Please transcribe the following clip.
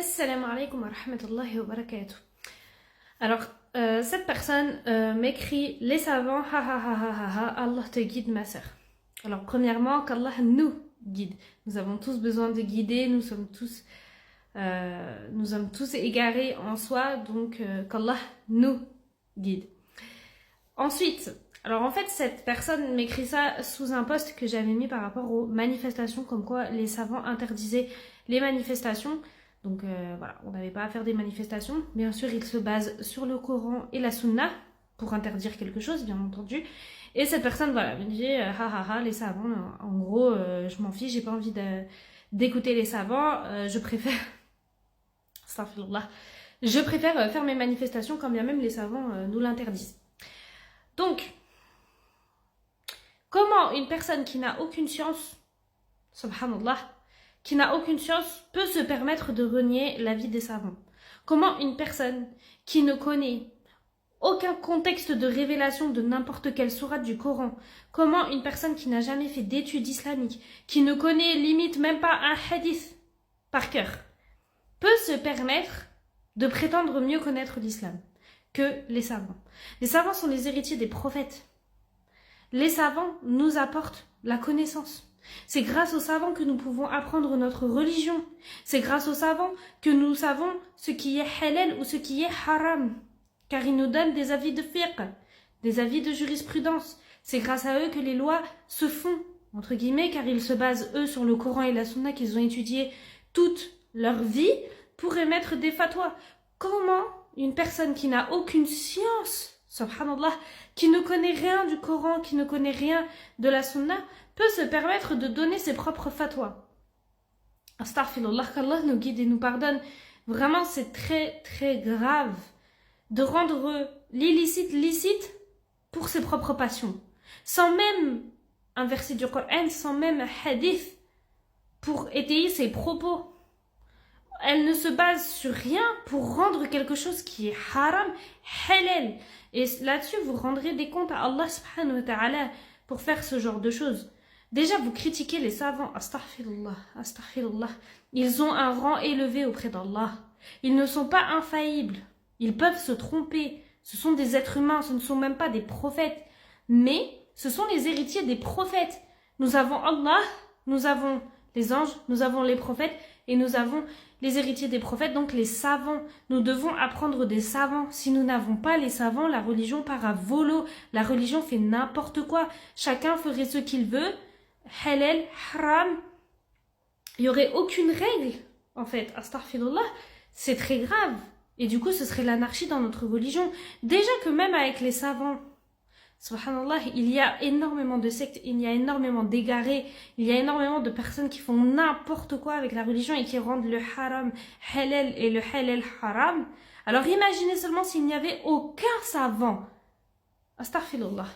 Assalamu alaikum wa rahmatullahi wa barakatuh. Alors, cette personne m'écrit: les savants, ha ha ha ha ha ha, Allah te guide ma sœur. Alors, premièrement, qu'Allah nous guide. Nous avons tous besoin de guider, nous sommes tous égarés en soi, donc qu'Allah nous guide. Ensuite, alors en fait, cette personne m'écrit ça sous un post que j'avais mis par rapport aux manifestations, comme quoi les savants interdisaient les manifestations. Donc voilà, on n'avait pas à faire des manifestations. Bien sûr, il se base sur le Coran et la Sunna pour interdire quelque chose, bien entendu. Et cette personne, voilà, me dit ha ha ha, les savants, en gros, je m'en fiche, j'ai pas envie d'écouter les savants, je préfère, astaghfirullah, je préfère faire mes manifestations quand bien même les savants nous l'interdisent. Donc, comment une personne qui n'a aucune science, subhanallah, qui n'a aucune science peut se permettre de renier l'avis des savants? Comment une personne qui ne connaît aucun contexte de révélation de n'importe quelle sourate du Coran, comment une personne qui n'a jamais fait d'études islamiques, qui ne connaît limite même pas un hadith par cœur, peut se permettre de prétendre mieux connaître l'islam que les savants? Les savants sont les héritiers des prophètes. Les savants nous apportent la connaissance. C'est grâce aux savants que nous pouvons apprendre notre religion. C'est grâce aux savants que nous savons ce qui est halal ou ce qui est haram. Car ils nous donnent des avis de fiqh, des avis de jurisprudence. C'est grâce à eux que les lois se font, entre guillemets, car ils se basent, eux, sur le Coran et la Sunna qu'ils ont étudié toute leur vie pour émettre des fatwas. Comment une personne qui n'a aucune science, subhanallah, qui ne connaît rien du Coran, qui ne connaît rien de la Sunna, peut se permettre de donner ses propres fatwas? Astaghfirullah, qu'Allah nous guide et nous pardonne. Vraiment, c'est très très grave de rendre l'illicite licite pour ses propres passions, sans même un verset du Coran, sans même un hadith pour étayer ses propos. Elle ne se base sur rien pour rendre quelque chose qui est haram, halal. Et là-dessus, vous rendrez des comptes à Allah subhanahu wa ta'ala pour faire ce genre de choses. Déjà, vous critiquez les savants. Astaghfirullah, astaghfirullah. Ils ont un rang élevé auprès d'Allah. Ils ne sont pas infaillibles. Ils peuvent se tromper. Ce sont des êtres humains, ce ne sont même pas des prophètes. Mais ce sont les héritiers des prophètes. Nous avons Allah, nous avons les anges, nous avons les prophètes et nous avons les héritiers des prophètes, donc les savants. Nous devons apprendre des savants. Si nous n'avons pas les savants, la religion part à volo. La religion fait n'importe quoi. Chacun ferait ce qu'il veut. Halal, haram. Il n'y aurait aucune règle, en fait. Astaghfirullah, c'est très grave. Et du coup, ce serait l'anarchie dans notre religion. Déjà que même avec les savants, subhanallah, il y a énormément de sectes, il y a énormément d'égarés, il y a énormément de personnes qui font n'importe quoi avec la religion et qui rendent le haram halal et le halal haram. Alors imaginez seulement s'il n'y avait aucun savant. Astaghfirullah.